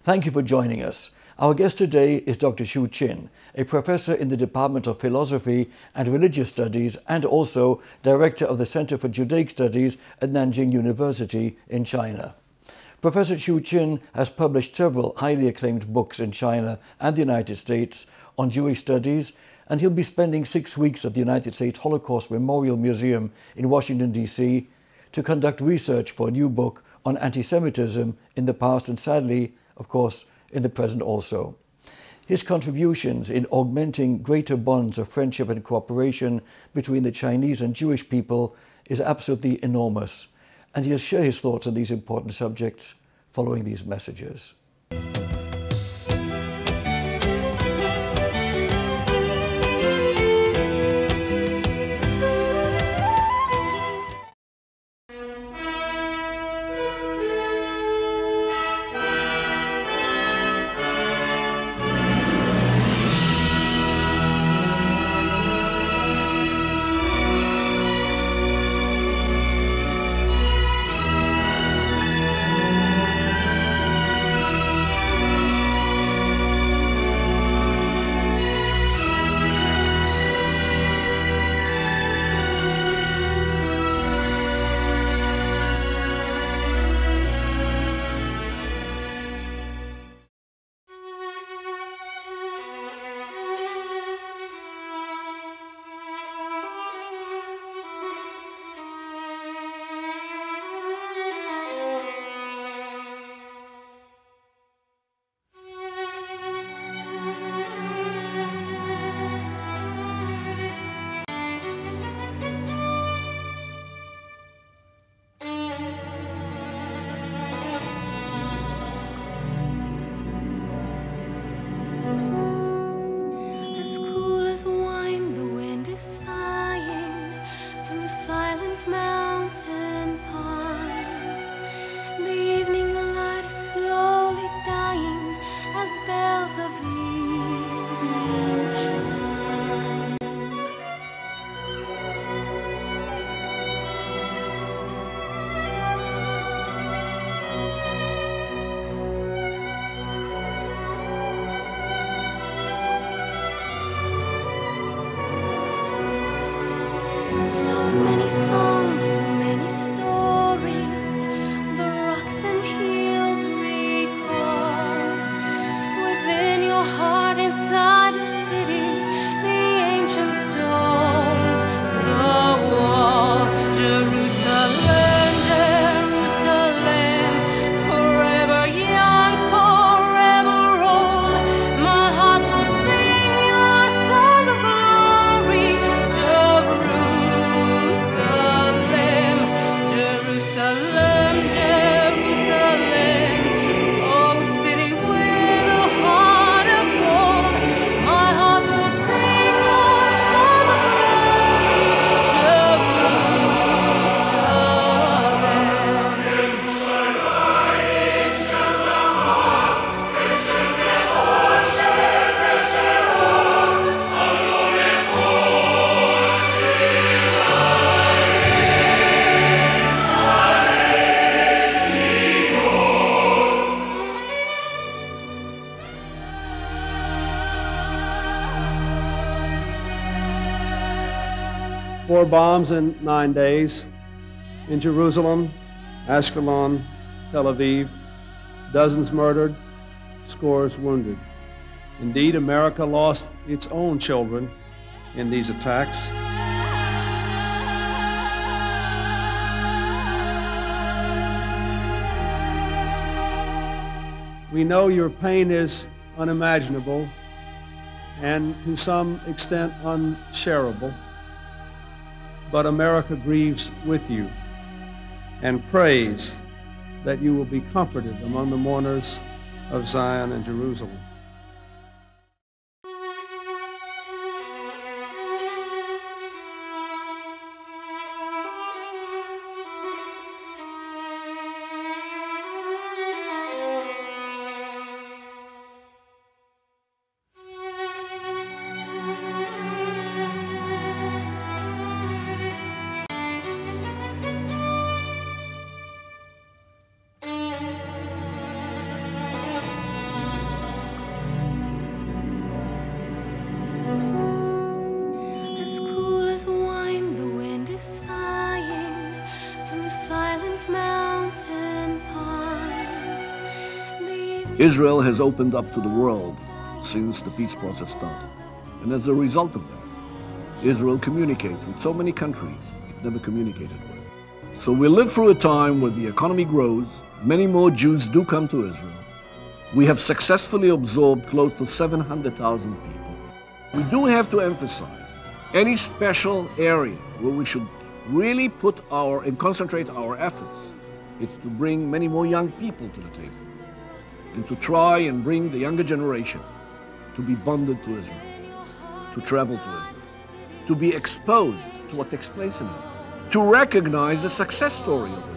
Thank you for joining us. Our guest today is Dr. Xu Xin, a professor in the Department of Philosophy and Religious Studies and also director of the Center for Judaic Studies at Nanjing University in China. Professor Xu Xin has published several highly acclaimed books in China and the United States on Jewish studies, and he'll be spending 6 weeks at the United States Holocaust Memorial Museum in Washington, D.C. to conduct research for a new book on anti-Semitism in the past and sadly, of course, in the present also. His contributions in augmenting greater bonds of friendship and cooperation between the Chinese and Jewish people is absolutely enormous, and he'll share his thoughts on these important subjects following these messages. Four bombs in 9 days in Jerusalem, Ashkelon, Tel Aviv, dozens murdered, scores wounded. Indeed, America lost its own children in these attacks. We know your pain is unimaginable and to some extent unshareable. But America grieves with you and prays that you will be comforted among the mourners of Zion and Jerusalem. Israel has opened up to the world since the peace process started. And as a result of that, Israel communicates with so many countries it never communicated with. So we live through a time where the economy grows, many more Jews do come to Israel. We have successfully absorbed close to 700,000 people. We do have to emphasize any special area where we should really put and concentrate our efforts. It's to bring many more young people to the table and to try and bring the younger generation to be bonded to Israel, to travel to Israel, to be exposed to what takes place in Israel, to recognize the success story of Israel.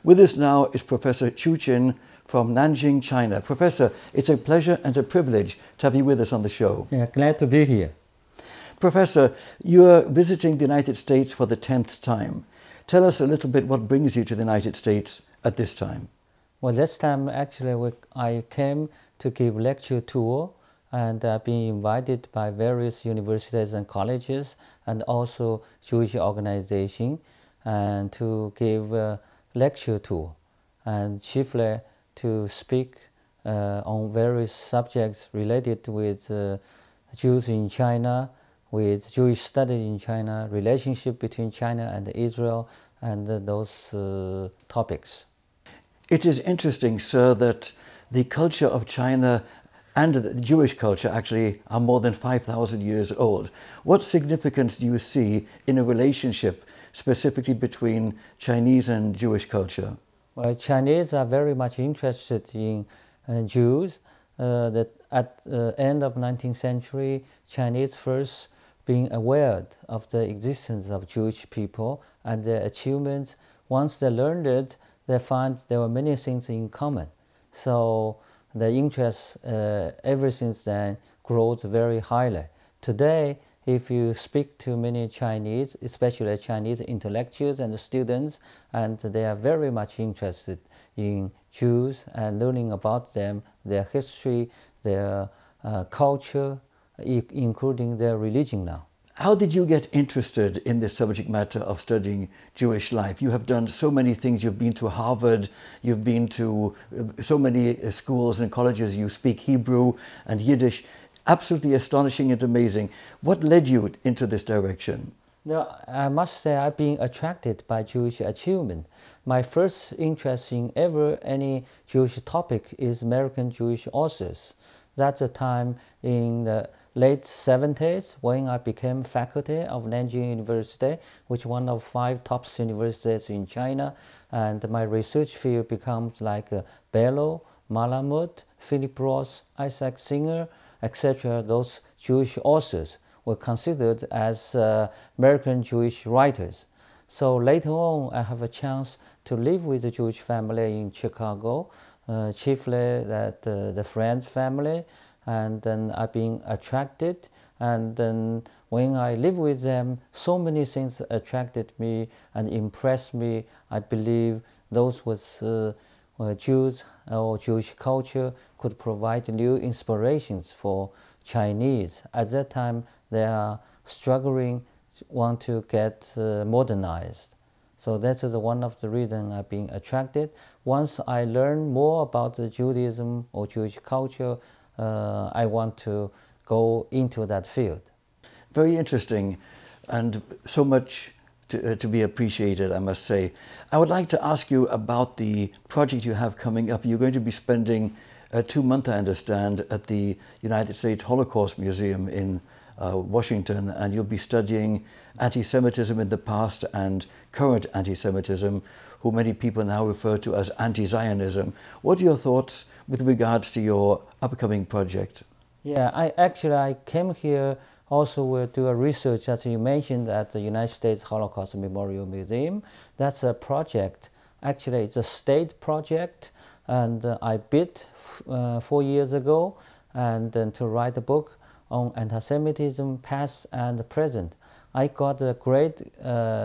With us now is Professor Xu Xin from Nanjing, China. Professor, it's a pleasure and a privilege to have you with us on the show. Yeah, glad to be here. Professor, you're visiting the United States for the 10th time. Tell us a little bit what brings you to the United States at this time. Well, this time actually I came to give lecture tour and being invited by various universities and colleges and also Jewish organization and to give a lecture tour and chiefly to speak on various subjects related with Jews in China, with Jewish studies in China, relationship between China and Israel, and those topics. It is interesting, sir, that the culture of China and the Jewish culture actually are more than 5,000 years old. What significance do you see in a relationship specifically between Chinese and Jewish culture? Well, Chinese are very much interested in Jews. That at the end of 19th century, Chinese first being aware of the existence of Jewish people and their achievements. Once they learned it, they find there were many things in common. So the interest ever since then grows very highly. Today, if you speak to many Chinese, especially Chinese intellectuals and students, and they are very much interested in Jews and learning about them, their history, their culture, including their religion now. How did you get interested in this subject matter of studying Jewish life? You have done so many things. You've been to Harvard, you've been to so many schools and colleges, you speak Hebrew and Yiddish. Absolutely astonishing and amazing. What led you into this direction? No, I must say I've been attracted by Jewish achievement. My first interest in any Jewish topic is American Jewish authors. That's a time in the late 70s when I became faculty of Nanjing University, which is one of 5 top universities in China. And my research field becomes like Bellow, Malamud, Philip Roth, Isaac Singer, etc. Those Jewish authors were considered as American Jewish writers. So later on, I have a chance to live with a Jewish family in Chicago, chiefly the Friends family, and then I've been attracted. And then when I live with them, so many things attracted me and impressed me. I believe those was Jews or Jewish culture could provide new inspirations for Chinese. At that time, they are struggling, want to get modernized. So that is one of the reasons I've been attracted. Once I learn more about the Judaism or Jewish culture, I want to go into that field. Very interesting, and so much to be appreciated, I must say. I would like to ask you about the project you have coming up. You're going to be spending 2 months, I understand, at the United States Holocaust Museum in Washington, and you'll be studying anti-Semitism in the past and current anti-Semitism, who many people now refer to as anti-Zionism. What are your thoughts with regards to your upcoming project? Yeah, I came here also will do a research, as you mentioned, at the United States Holocaust Memorial Museum. That's a project. Actually, it's a state project, and I bid 4 years ago, and then to write a book on anti-Semitism, past and present. I got a great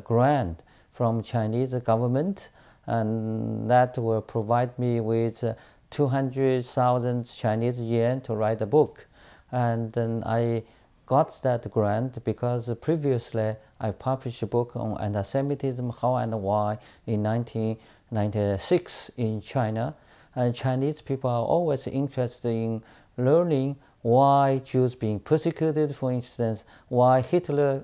grant from Chinese government, and that will provide me with 200,000 Chinese yuan to write a book. And then I got that grant because previously I published a book on anti-Semitism, how and why, in 1996 in China. And Chinese people are always interested in learning why Jews being persecuted, for instance, why Hitler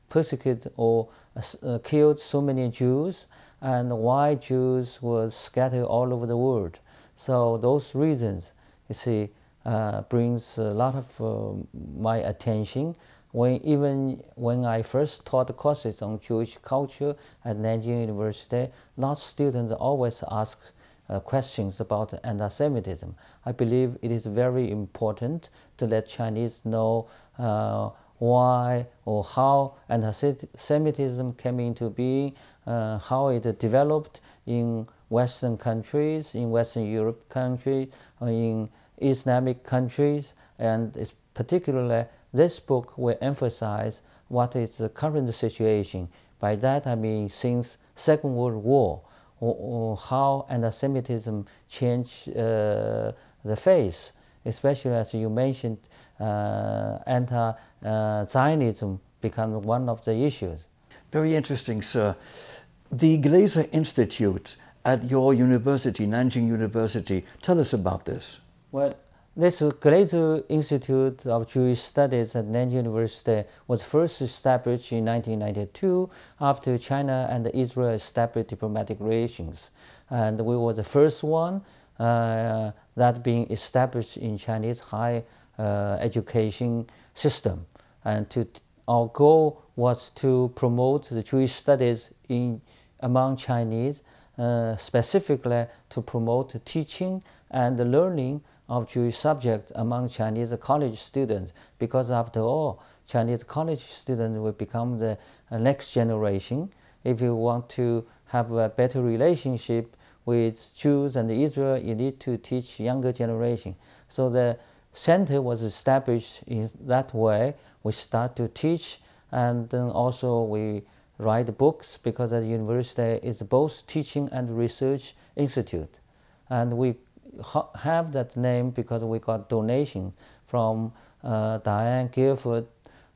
persecuted or killed so many Jews, and why Jews were scattered all over the world. So those reasons, you see, brings a lot of my attention. Even when I first taught courses on Jewish culture at Nanjing University, lots of students always ask questions about anti-Semitism. I believe it is very important to let Chinese know why or how anti-Semitism came into being, how it developed in Western countries, in Western Europe countries, in Islamic countries, and particularly this book will emphasize what is the current situation. By that I mean since Second World War, or how anti-Semitism changed the face, especially as you mentioned, anti-Zionism become one of the issues. Very interesting, sir. The Glazer Institute at your university, Nanjing University, tell us about this. Well, this Glazer Institute of Jewish Studies at Nanjing University was first established in 1992 after China and Israel established diplomatic relations. And we were the first one that being established in Chinese higher education system. And our goal was to promote the Jewish studies among Chinese, specifically to promote teaching and learning of Jewish subjects among Chinese college students, because after all, Chinese college students will become the next generation. If you want to have a better relationship with Jews and Israel, you need to teach younger generation. So the center was established in that way. We start to teach, and then also we write books, because the university is both teaching and research institute. And we have that name because we got donations from Diane Guilford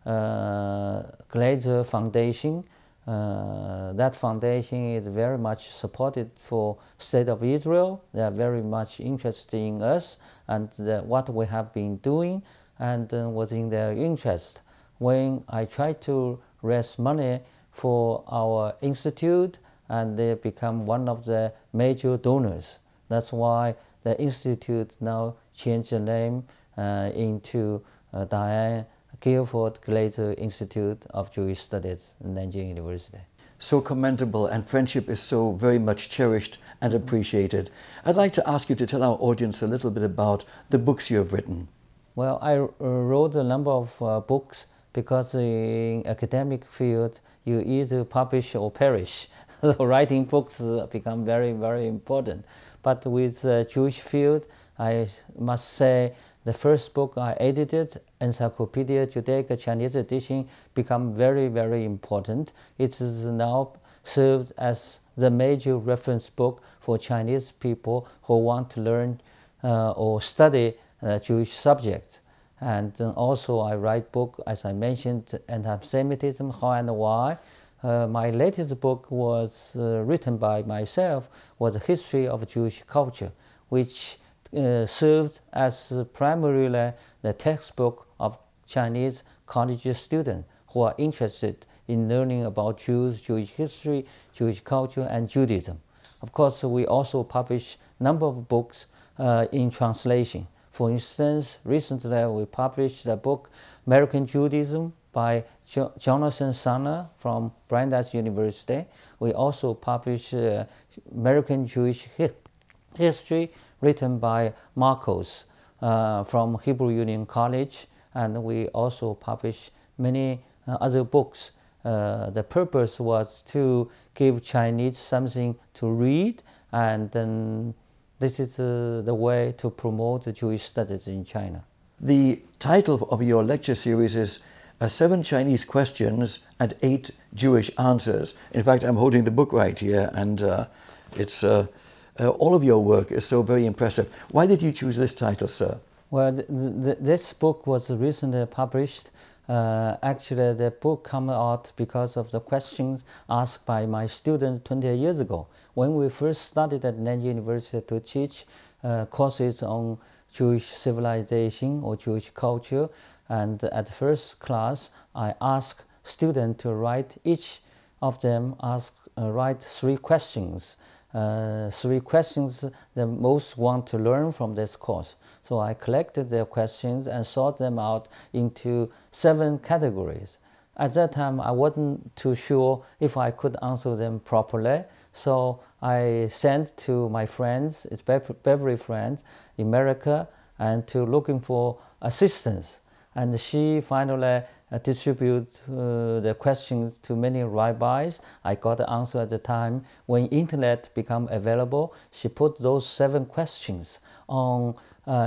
Glazer Foundation. That foundation is very much supported for State of Israel. They are very much interested in us and what we have been doing, and was in their interest. When I tried to raise money for our institute, and they become one of the major donors. That's why the institute now changed the name into Diane Guilford Glazer Institute of Jewish Studies at Nanjing University. So commendable, and friendship is so very much cherished and appreciated. I'd like to ask you to tell our audience a little bit about the books you have written. Well, I wrote a number of books, because in academic field you either publish or perish. So writing books become very, very important. But with the Jewish field, I must say the first book I edited, Encyclopedia Judaica Chinese edition, become very, very important. It is now served as the major reference book for Chinese people who want to learn or study Jewish subjects. And then also I write book, as I mentioned, Anti-Semitism, How and Why. My latest book was written by myself, was a history of Jewish culture, which served as primarily the textbook of Chinese college students who are interested in learning about Jews, Jewish history, Jewish culture, and Judaism. Of course, we also publish a number of books in translation. For instance, recently we published the book American Judaism by Jonathan Sanner from Brandeis University. We also published American Jewish History written by Marcos from Hebrew Union College, and we also published many other books. The purpose was to give Chinese something to read, and then this is the way to promote the Jewish studies in China. The title of your lecture series is 7 Chinese Questions and 8 Jewish Answers. In fact, I'm holding the book right here, and it's all of your work is so very impressive. Why did you choose this title, sir? Well, this book was recently published. Actually, the book came out because of the questions asked by my students 20 years ago. When we first started at Nanjing University to teach courses on Jewish civilization or Jewish culture, and at the first class, I asked students to write, each of them write 3 questions. 3 questions they most want to learn from this course. So I collected their questions and sort them out into 7 categories. At that time, I wasn't too sure if I could answer them properly, so I sent to my friends, Beverly friends, in America, and to looking for assistance. And she finally distributed the questions to many rabbis. I got the answer at the time. When internet became available, she put those 7 questions on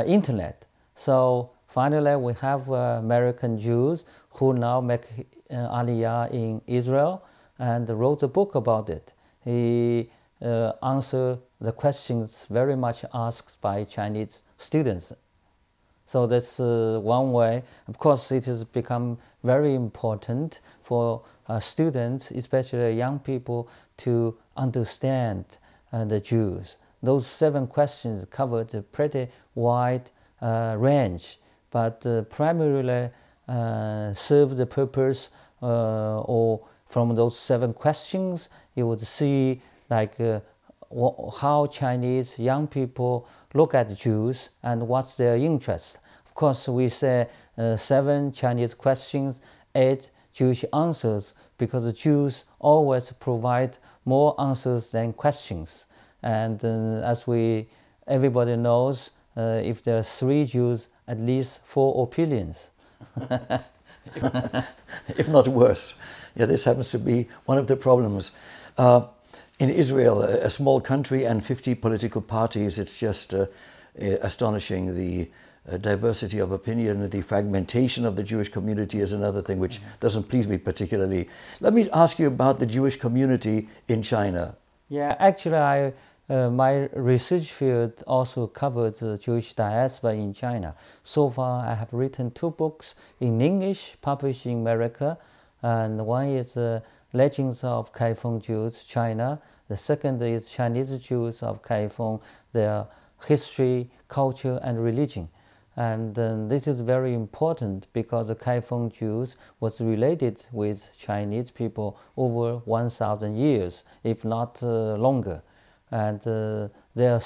internet. So finally, we have American Jews who now make Aliyah in Israel and wrote a book about it. He answered the questions very much asked by Chinese students. So that's one way. Of course, it has become very important for students, especially young people, to understand the Jews. Those 7 questions covered a pretty wide range, but primarily serve the purpose, or from those 7 questions, you would see like how Chinese young people look at Jews and what's their interest. Of course, we say 7 Chinese questions, 8 Jewish answers, because the Jews always provide more answers than questions. And as everybody knows, if there are 3 Jews, at least 4 opinions. If not worse. Yeah, this happens to be one of the problems. In Israel, a small country and 50 political parties, it's just astonishing. The diversity of opinion, the fragmentation of the Jewish community is another thing which doesn't please me particularly. Let me ask you about the Jewish community in China. Yeah, actually, my research field also covers the Jewish diaspora in China. So far, I have written 2 books in English, published in America, and one is Legends of Kaifeng Jews, China. The second is Chinese Jews of Kaifeng, their history, culture, and religion. And this is very important because the Kaifeng Jews was related with Chinese people over 1,000 years, if not longer. And their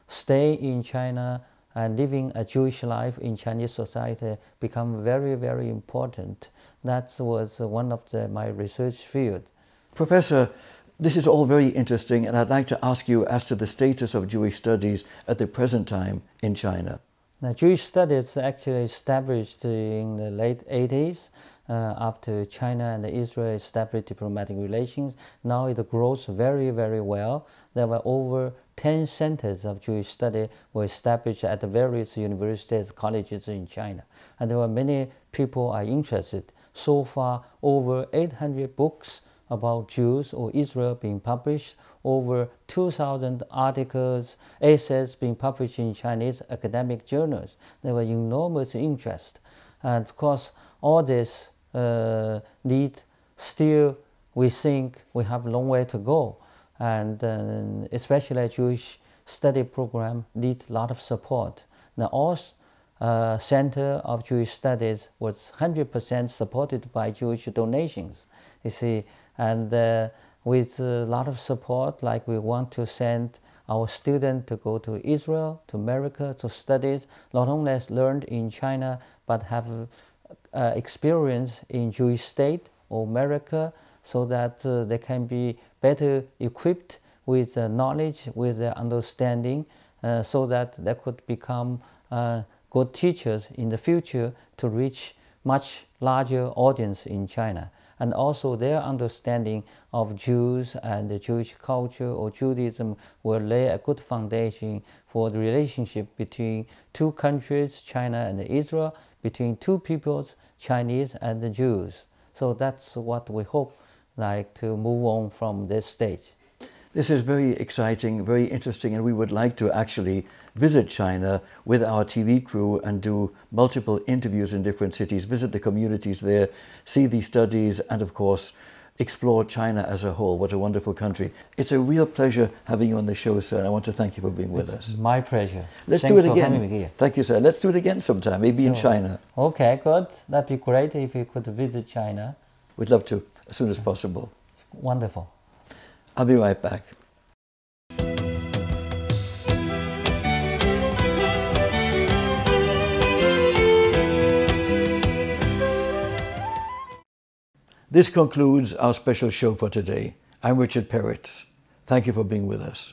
stay in China and living a Jewish life in Chinese society become very, very important. That was one of my research field. Professor, this is all very interesting, and I'd like to ask you as to the status of Jewish studies at the present time in China. Now, Jewish studies actually established in the late 80s after China and Israel established diplomatic relations. Now it grows very, very well. There were over 10 centers of Jewish study were established at the various universities, colleges in China. And there were many people are interested. So far, over 800 books about Jews or Israel being published, over 2,000 articles, essays being published in Chinese academic journals. There was enormous interest. And of course, all this still, we think we have a long way to go. And especially Jewish study program need a lot of support. Now, all Center of Jewish Studies was 100% supported by Jewish donations. you see. And with a lot of support, like we want to send our students to go to Israel, to America, to studies, not only learned in China, but have experience in Jewish state or America, so that they can be better equipped with knowledge, with understanding, so that they could become good teachers in the future to reach much larger audience in China. And also their understanding of Jews and the Jewish culture or Judaism will lay a good foundation for the relationship between two countries, China and Israel, between two peoples, Chinese and the Jews. So that's what we hope, like, to move on from this stage. This is very exciting, very interesting, and we would like to actually visit China with our TV crew and do multiple interviews in different cities, visit the communities there, see these studies, and of course explore China as a whole. What a wonderful country. It's a real pleasure having you on the show, sir, and I want to thank you for being with us. My pleasure. Let's Thanks do it for again. coming here. Thank you, sir. Let's do it again sometime, maybe in China. Okay, good. That'd be great if you could visit China. We'd love to, as soon as possible. Wonderful. I'll be right back. This concludes our special show for today. I'm Richard Peritz. Thank you for being with us.